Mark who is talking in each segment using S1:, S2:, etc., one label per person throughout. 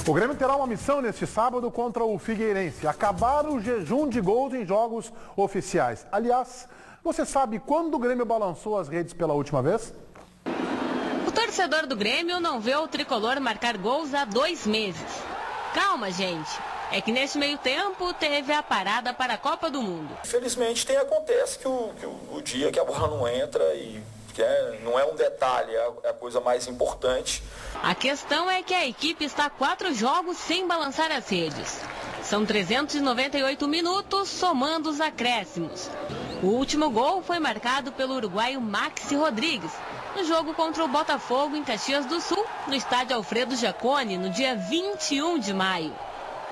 S1: O Grêmio terá uma missão neste sábado contra o Figueirense, acabar o jejum de gols em jogos oficiais. Aliás, você sabe quando o Grêmio balançou as redes pela última vez?
S2: O torcedor do Grêmio não vê o tricolor marcar gols há 2 meses. Calma, gente. É que nesse meio tempo teve a parada para a Copa do Mundo.
S3: Infelizmente acontece que o dia que a bola não entra e não é um detalhe, é a coisa mais importante.
S2: A questão é que a equipe está 4 jogos sem balançar as redes. São 398 minutos, somando os acréscimos. O último gol foi marcado pelo uruguaio Maxi Rodrigues, no jogo contra o Botafogo em Caxias do Sul, no estádio Alfredo Jaconi, no dia 21 de maio.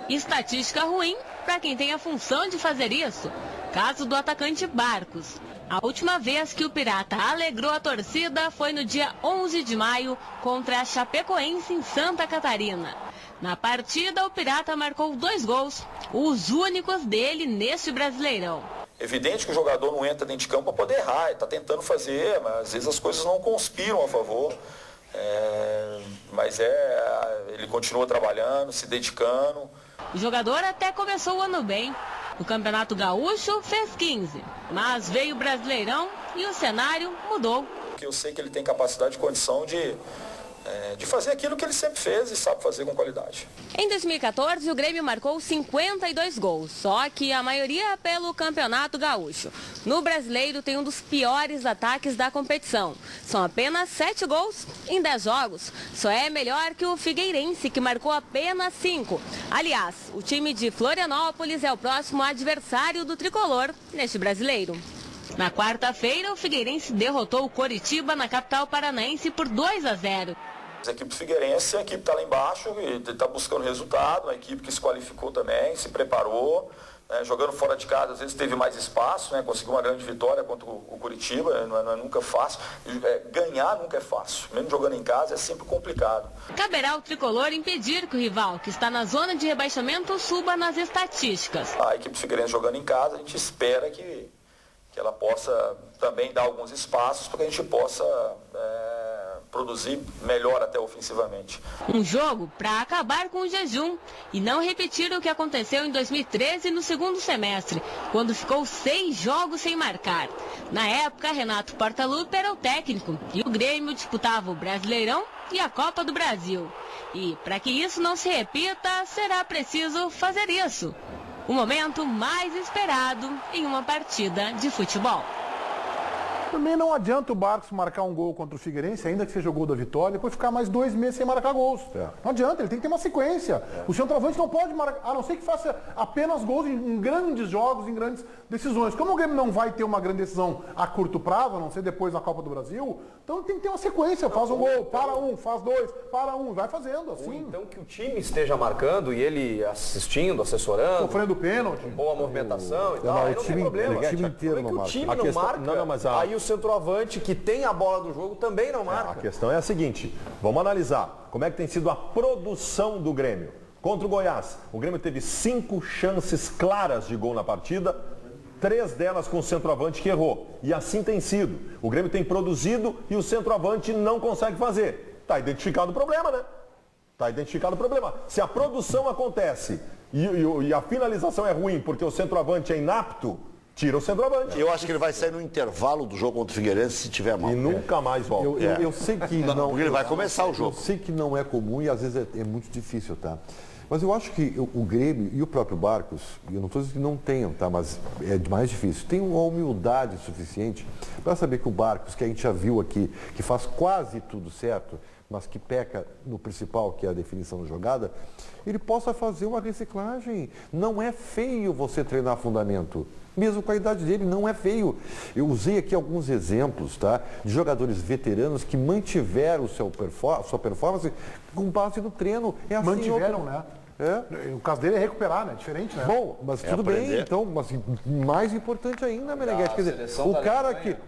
S2: Estatística ruim para quem tem a função de fazer isso. Caso do atacante Barcos. A última vez que o Pirata alegrou a torcida foi no dia 11 de maio contra a Chapecoense em Santa Catarina. Na partida, o Pirata marcou 2 gols, os únicos dele neste Brasileirão.
S3: Evidente que o jogador não entra dentro de campo para poder errar, ele está tentando fazer, mas às vezes as coisas não conspiram a favor. Mas ele continua trabalhando, se dedicando.
S2: O jogador até começou o ano bem. No Campeonato Gaúcho fez 15, mas veio o Brasileirão e o cenário mudou.
S3: Eu sei que ele tem capacidade e condição de fazer aquilo que ele sempre fez e sabe fazer com qualidade.
S2: Em 2014, o Grêmio marcou 52 gols, só que a maioria pelo Campeonato Gaúcho. No Brasileiro tem um dos piores ataques da competição. São apenas 7 gols em 10 jogos. Só é melhor que o Figueirense, que marcou apenas 5. Aliás, o time de Florianópolis é o próximo adversário do tricolor neste Brasileiro. Na quarta-feira, o Figueirense derrotou o Coritiba na capital paranaense por 2-0.
S3: A equipe do Figueirense é a equipe que está lá embaixo e está buscando resultado, uma equipe que se qualificou também, se preparou, jogando fora de casa, às vezes teve mais espaço, conseguiu uma grande vitória contra o Coritiba, não é nunca fácil. Ganhar nunca é fácil, mesmo jogando em casa é sempre complicado.
S2: Caberá ao tricolor impedir que o rival, que está na zona de rebaixamento, suba nas estatísticas.
S3: A equipe do Figueirense jogando em casa, a gente espera que ela possa também dar alguns espaços para que a gente possa produzir melhor até ofensivamente.
S2: Um jogo para acabar com o jejum e não repetir o que aconteceu em 2013 no segundo semestre, quando ficou 6 jogos sem marcar. Na época, Renato Portaluppi era o técnico e o Grêmio disputava o Brasileirão e a Copa do Brasil. E para que isso não se repita, será preciso fazer isso. O momento mais esperado em uma partida de futebol.
S1: Também não adianta o Barcos marcar um gol contra o Figueirense, ainda que seja o gol da vitória, depois ficar mais 2 meses sem marcar gols. Não adianta, ele tem que ter uma sequência. O centroavante não pode marcar, a não ser que faça apenas gols em grandes jogos, em grandes decisões. Como o Grêmio não vai ter uma grande decisão a curto prazo, a não ser depois na Copa do Brasil, então tem que ter uma sequência. Faz um gol, para um, faz 2, para um, vai fazendo assim.
S4: Ou então que o time esteja marcando e ele assistindo, assessorando.
S1: Sofrendo pênalti.
S4: Boa movimentação e tal. Aí não tem problema.
S5: O time inteiro não marca.
S4: O time não marca,
S5: mas
S4: aí o centroavante que tem a bola do jogo também não marca.
S5: A questão é a seguinte, vamos analisar como é que tem sido a produção do Grêmio. Contra o Goiás, o Grêmio teve 5 chances claras de gol na partida, 3 delas com o centroavante que errou. E assim tem sido. O Grêmio tem produzido e o centroavante não consegue fazer. Está identificado o problema, né? Está identificado o problema. Se a produção acontece e a finalização é ruim porque o centroavante é inapto, tira o centroavante.
S6: Eu acho que ele vai sair no intervalo do jogo contra o Figueirense se tiver mal.
S5: E nunca mais volta.
S6: Eu sei que não. Porque ele vai começar o jogo.
S7: Eu sei que não é comum e às vezes é muito difícil, tá? Mas eu acho que o Grêmio e o próprio Barcos, eu não estou dizendo que não tenham, tá? Mas é mais difícil. Tem uma humildade suficiente para saber que o Barcos, que a gente já viu aqui, que faz quase tudo certo, mas que peca no principal, que é a definição da jogada, ele possa fazer uma reciclagem. Não é feio você treinar fundamento. Mesmo com a idade dele, não é feio. Eu usei aqui alguns exemplos, tá? De jogadores veteranos que mantiveram sua performance com base no treino. É assim,
S1: mantiveram, né? O caso dele é recuperar, né? Diferente, né?
S7: Bom, mas tudo bem, então, mas mais importante ainda, Meneghete, quer dizer,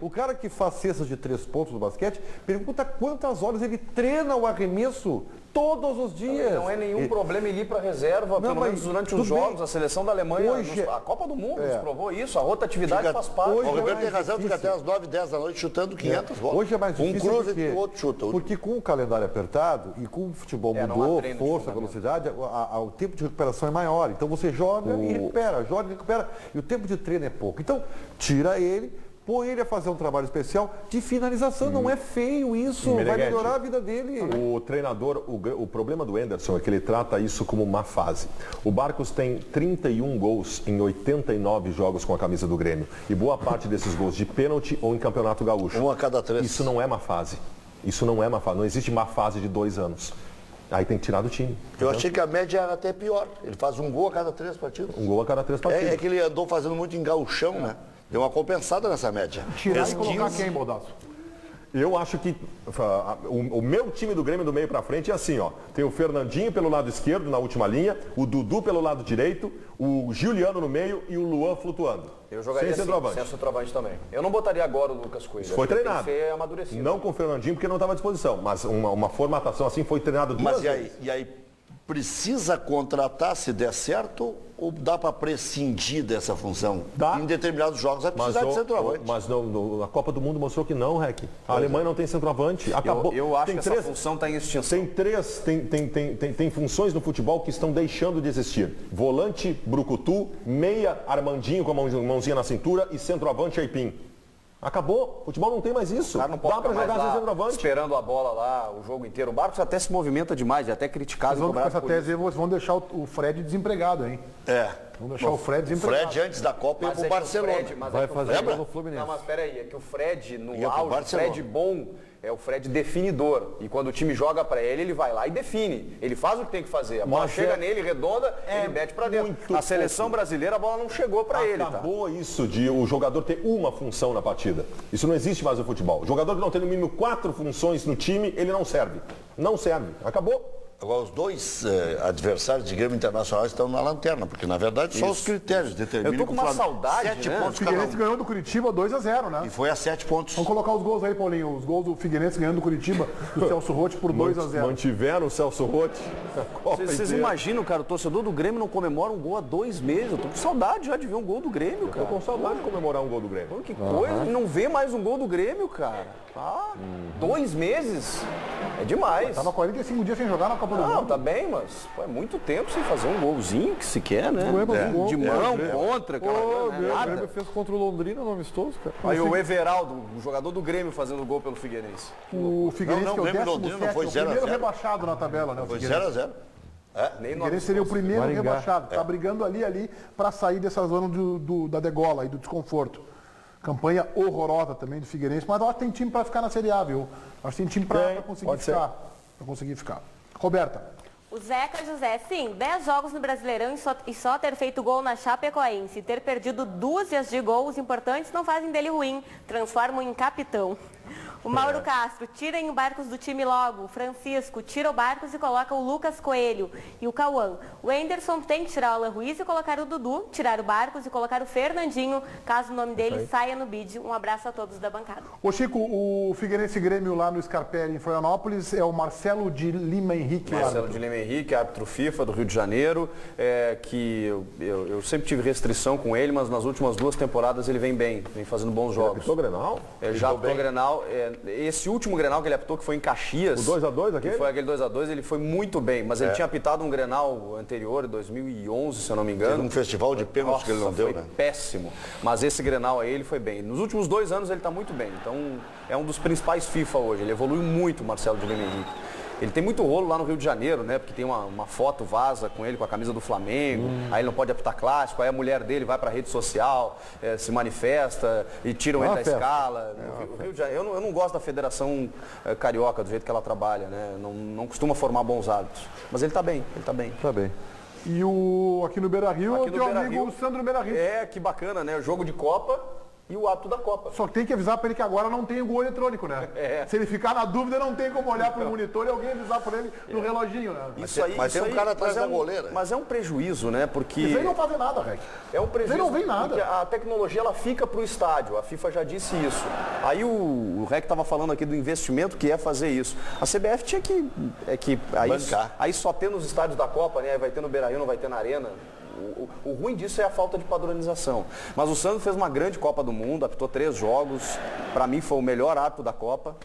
S7: o cara que faz cestas de 3 pontos no basquete, pergunta quantas horas ele treina o arremesso Todos os dias.
S4: Não é nenhum problema ele ir para reserva, pelo menos durante os jogos. A seleção da Alemanha, a Copa do Mundo nos provou isso. A rotatividade faz parte.
S6: O Roberto tem razão, fica até as 9, 10 da noite chutando 500 bolas.
S7: Hoje é mais difícil
S6: um cruza e o outro chuta.
S7: Porque com o calendário apertado e com o futebol mudou, força, velocidade, o tempo de recuperação é maior. Então você joga e recupera, joga e recupera. E o tempo de treino é pouco. Então, tira ele, põe ele a fazer um trabalho especial de finalização. Não é feio isso, vai melhorar a vida dele.
S5: O treinador, o problema do Anderson é que ele trata isso como uma fase. O Barcos tem 31 gols em 89 jogos com a camisa do Grêmio. E boa parte desses gols de pênalti ou em Campeonato Gaúcho.
S6: Um a cada 3.
S5: Isso não é uma fase. Isso não é uma fase. Não existe uma fase de 2 anos. Aí tem que tirar do time.
S6: Eu achei que a média era até pior. Ele faz um gol a cada 3 partidas.
S5: Um gol a cada 3 partidas.
S6: É que ele andou fazendo muito em gauchão, né? Deu uma compensada nessa média.
S1: Tirar e colocar quem, Baldasso?
S5: Eu acho que o meu time do Grêmio do meio para frente é assim, ó. Tem o Fernandinho pelo lado esquerdo, na última linha, o Dudu pelo lado direito, o Juliano no meio e o Luan flutuando.
S4: Eu jogaria sem centroavante também. Eu não botaria agora o Lucas Coelho.
S5: Foi treinado.
S4: Tem que ser amadurecido.
S5: Não com o Fernandinho, porque não estava à disposição. Mas uma formatação assim foi treinado 2 vezes.
S6: E aí, precisa contratar se der certo ou dá para prescindir dessa função?
S5: Dá.
S6: Em determinados jogos vai precisar de centroavante.
S5: Mas a Copa do Mundo mostrou que não, Rec. A Alemanha não tem centroavante. Acabou.
S4: Eu acho que essa função está em extinção.
S5: Tem funções no futebol que estão deixando de existir. Volante, brucutu, meia, Armandinho com a mãozinha na cintura e centroavante, Aipim. Acabou. Futebol não tem mais isso.
S4: Não pode
S5: dá para jogar sem centroavante.
S4: Esperando a bola lá o jogo inteiro. O Barcos até se movimenta demais, é até criticado.
S1: Mas com essa tese vão deixar o Fred desempregado, hein? Vão deixar o Fred desempregado.
S6: O Fred antes da Copa ia pro Barcelona.
S7: Vai fazer no Fluminense.
S4: Não, mas peraí, é que o Fred no auge, o Fred bom, é o Fred definidor. E quando o time joga para ele, ele vai lá e define. Ele faz o que tem que fazer. A bola chega nele, redonda, ele mete para dentro. A seleção brasileira, a bola não chegou para ele.
S5: Acabou isso de o jogador ter uma função na partida. Isso não existe mais no futebol. O jogador que não tem no mínimo 4 funções no time, ele não serve. Não serve. Acabou.
S6: Agora, os dois adversários de Grêmio Internacional estão na lanterna, porque na verdade só os critérios determinam.
S4: Eu tô com uma saudade,
S6: 7
S4: né?
S6: pontos
S1: O Figueirense ganhou do Curitiba 2-0, né?
S6: E foi a 7 pontos.
S1: Vamos colocar os gols aí, Paulinho. Os gols do Figueirense ganhando do Curitiba, do Celso Roth por 2-0.
S5: Mantiveram o Celso Roth.
S4: Vocês imaginam, cara, o torcedor do Grêmio não comemora um gol há 2 meses. Eu tô com saudade já de ver um gol do Grêmio, cara.
S5: Tô com saudade de comemorar um gol do Grêmio.
S4: Que coisa, não vê mais um gol do Grêmio, cara. 2 meses? É demais.
S1: Tava 45 dias sem jogar na Copa do Mundo.
S4: Não, tá bem, mas é muito tempo sem fazer um golzinho que se quer, né? De mão, contra, cara.
S7: O Grêmio fez contra o Londrina no amistoso, cara.
S4: Aí o Everaldo, o jogador do Grêmio, fazendo gol pelo Figueirense.
S1: O Figueirense, que é o 17º,
S6: foi
S1: o
S6: 0 a 0.
S1: primeiro rebaixado na tabela, né?
S6: Foi 0-0.
S1: O Figueirense seria o primeiro rebaixado. Tá brigando ali para sair dessa zona da degola e do desconforto. Campanha horrorosa também do Figueirense, mas eu acho que tem time para ficar na Série A, viu? Acho que tem time para conseguir ficar. Roberta.
S8: O Zeca José, sim, 10 jogos no Brasileirão e só ter feito gol na Chapecoense e ter perdido dúzias de gols importantes não fazem dele ruim, transformam em capitão. O Mauro Castro, tirem o Barcos do time logo. O Francisco, tira o Barcos e coloca o Lucas Coelho e o Cauã. O Anderson tem que tirar o Alan Ruiz e colocar o Dudu, tirar o Barcos e colocar o Fernandinho, caso o nome dele saia no bid. Um abraço a todos da bancada.
S1: Ô Chico, o Figueirense Grêmio lá no Scarpelli, em Florianópolis, é o Marcelo de Lima Henrique.
S4: Marcelo de Lima Henrique, árbitro FIFA do Rio de Janeiro, que eu sempre tive restrição com ele, mas nas últimas 2 temporadas ele vem bem, vem fazendo bons jogos.
S5: Apitou Grenal?
S4: Ele já apitou Grenal. Esse último Grenal que ele apitou, que foi em Caxias.
S5: O 2-2 aquele?
S4: Que foi aquele 2-2, ele foi muito bem, mas ele tinha apitado um Grenal anterior, em 2011, se eu não me engano.
S6: Teve um festival de pênaltis que ele não deu,
S4: foi péssimo. Mas esse Grenal aí, ele foi bem. Nos últimos 2 anos ele está muito bem, então é um dos principais FIFA hoje. Ele evoluiu muito, Marcelo de Lima Henrique. Ele tem muito rolo lá no Rio de Janeiro, né? Porque tem uma foto vaza com ele, com a camisa do Flamengo. Aí ele não pode apitar clássico. Aí a mulher dele vai para a rede social, se manifesta e tiram ele da escala. O Rio de Janeiro, eu não gosto da Federação Carioca, do jeito que ela trabalha, né? Não costuma formar bons hábitos. Mas ele está bem, ele está bem.
S7: Tá bem.
S1: E aqui no Beira-Rio, o teu amigo Sandro Beira-Rio.
S4: Que bacana, né? O jogo de Copa. e o hábito da Copa.
S1: Só que tem que avisar para ele que agora não tem o gol eletrônico, né? Se ele ficar na dúvida, não tem como olhar para o monitor e alguém avisar para ele no reloginho, né?
S6: Mas tem um cara atrás da goleira.
S4: Mas é um prejuízo, né? Porque...
S1: Eles aí não fazem nada, Rec.
S4: É um prejuízo.
S1: Eles não vem nada.
S4: Porque a tecnologia, ela fica para o estádio. A FIFA já disse isso. Aí o Rec estava falando aqui do investimento que é fazer isso. A CBF tinha que... Aí só ter nos estádios da Copa, né? Vai ter no Beira-Rio, não vai ter na Arena. O ruim disso é a falta de padronização. Mas o Sandro fez uma grande Copa do Mundo, apitou 3 jogos. Para mim foi o melhor árbitro da Copa,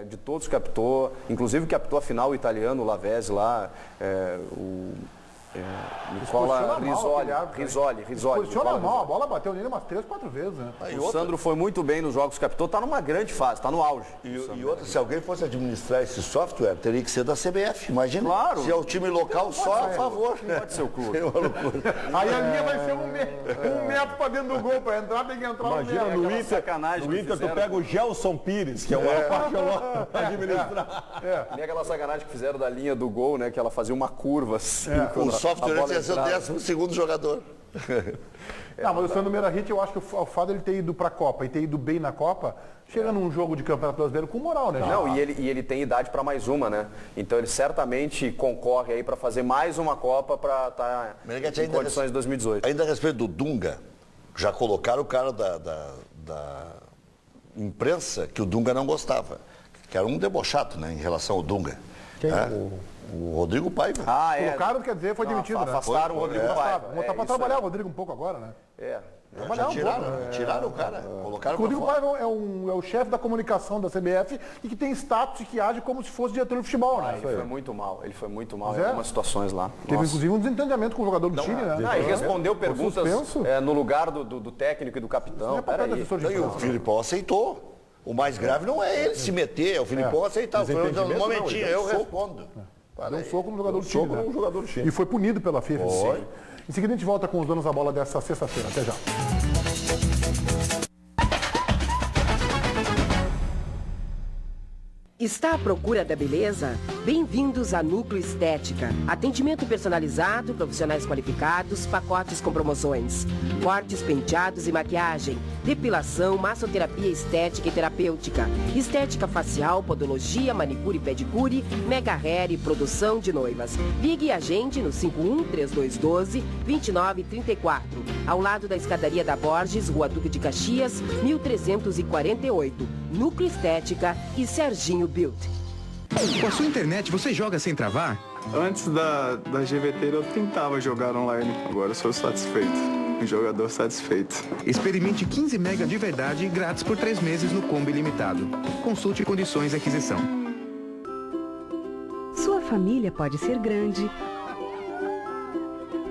S4: de todos que apitou. Inclusive que apitou a final, o italiano, o Lavezzi lá, Nicola Rizzoli.
S1: Posiciona mal, a bola bateu nele umas 3, 4 vezes, né?
S4: O Sandro foi muito bem nos jogos que apitou, está numa grande fase, está no auge.
S6: E outra, se alguém fosse administrar esse software, teria que ser da CBF, imagina.
S4: Claro.
S6: Se é o time local, só a favor.
S4: Não pode ser o clube.
S1: Aí a linha vai ser 1 metro para dentro do gol, para entrar tem que entrar
S5: Imagina
S1: no
S5: no
S1: meio.
S5: Inter tu pega o Gelson Pires, que é uma apaixonado para administrar.
S4: Nem aquela sacanagem que fizeram da linha do gol, né? Que ela fazia uma curva assim.
S6: O software ia ser o 12º jogador.
S1: Não, mas o Sandro Meirahit, eu acho que o fato dele ter ido para a Copa e ter ido bem na Copa, chega num jogo de Campeonato Brasileiro com moral, né?
S4: Não, e ele tem idade para mais uma, né? Então ele certamente concorre aí para fazer mais uma Copa para estar em condições de 2018.
S6: Ainda a respeito do Dunga, já colocaram o cara da imprensa que o Dunga não gostava, que era um debochado, né, em relação ao Dunga.
S1: Quem?
S6: O Rodrigo Paiva.
S1: Colocaram, quer dizer, foi demitido, né?
S4: Afastaram o Rodrigo Paiva.
S1: Botar para trabalhar o Rodrigo um pouco agora, né?
S6: Tiraram o cara. Colocaram
S1: o Rodrigo Paiva é o chefe da comunicação da CBF e que tem status e que age como se fosse diretor de futebol, né?
S4: Ele foi muito mal em algumas situações lá.
S1: Teve inclusive um desentendimento com o jogador do Chile, né?
S4: Ele respondeu perguntas no lugar do técnico e do capitão.
S6: E o Filipão aceitou. O mais grave não é ele se meter, é o Filipão aceitar. Um momentinho, eu respondo.
S1: Deu um soco no jogador do Chile. E foi punido pela FIFA. Em seguida a gente volta com os donos da bola dessa sexta-feira. Até já.
S9: Está à procura da beleza? Bem-vindos a Núcleo Estética. Atendimento personalizado, profissionais qualificados, pacotes com promoções. Cortes, penteados e maquiagem. Depilação, massoterapia estética e terapêutica. Estética facial, podologia, manicure e pedicure, mega hair e produção de noivas. Ligue e agende no 51-3212-2934. Ao lado da escadaria da Borges, Rua Duque de Caxias, 1348. Núcleo Estética e Serginho Build.
S10: Com a sua internet, você joga sem travar?
S11: Antes da GVT eu tentava jogar online, agora eu sou satisfeito. Um jogador satisfeito.
S10: Experimente 15 mega de verdade grátis por 3 meses no combo ilimitado. Consulte condições de aquisição.
S12: Sua família pode ser grande,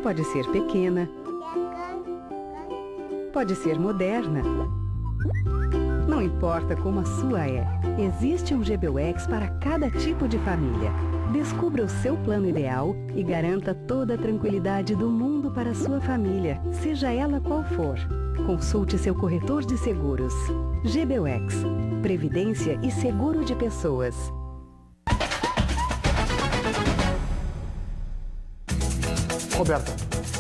S12: pode ser pequena, pode ser moderna. Não importa como a sua é, existe um GBUX para cada tipo de família. Descubra o seu plano ideal e garanta toda a tranquilidade do mundo para a sua família, seja ela qual for. Consulte seu corretor de seguros. GBUX, Previdência e Seguro de Pessoas.
S1: Roberta.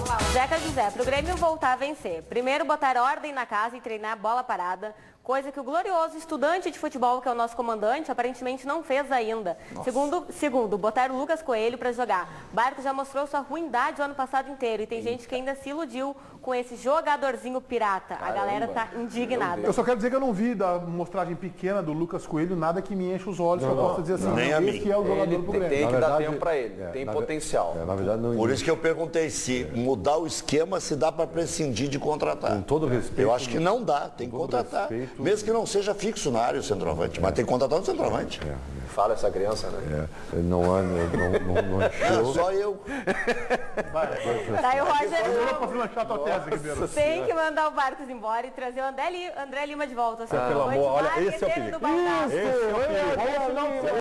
S8: Olá, Zeca José, para o Grêmio voltar a vencer. Primeiro, botar ordem na casa e treinar bola parada. Coisa que o glorioso estudante de futebol, que é o nosso comandante, aparentemente não fez ainda. Segundo, botar o Lucas Coelho para jogar. Barco já mostrou sua ruindade o ano passado inteiro e tem gente que ainda se iludiu com esse jogadorzinho pirata. Caramba, a galera tá indignada.
S1: Eu só quero dizer que eu não vi da mostragem pequena do Lucas Coelho nada que me enche os olhos, que eu possa dizer assim,
S6: nem a mim.
S1: Que é o jogador do Grêmio.
S4: Tem que dar tempo para ele, tem potencial.
S5: Na verdade, não.
S6: Por isso que eu perguntei se mudar o esquema, se dá para prescindir de contratar.
S5: Com todo respeito.
S6: Eu acho que não dá, tem que contratar. Mesmo que não seja fixo na área o centroavante, mas tem que contratar um centroavante.
S4: Fala essa criança, né?
S5: Não
S6: é só eu.
S8: Daí o Roger
S1: tem
S8: que mandar o Barcos embora e trazer o André Lima de volta.
S5: Pelo amor, olha, esse é o perigo.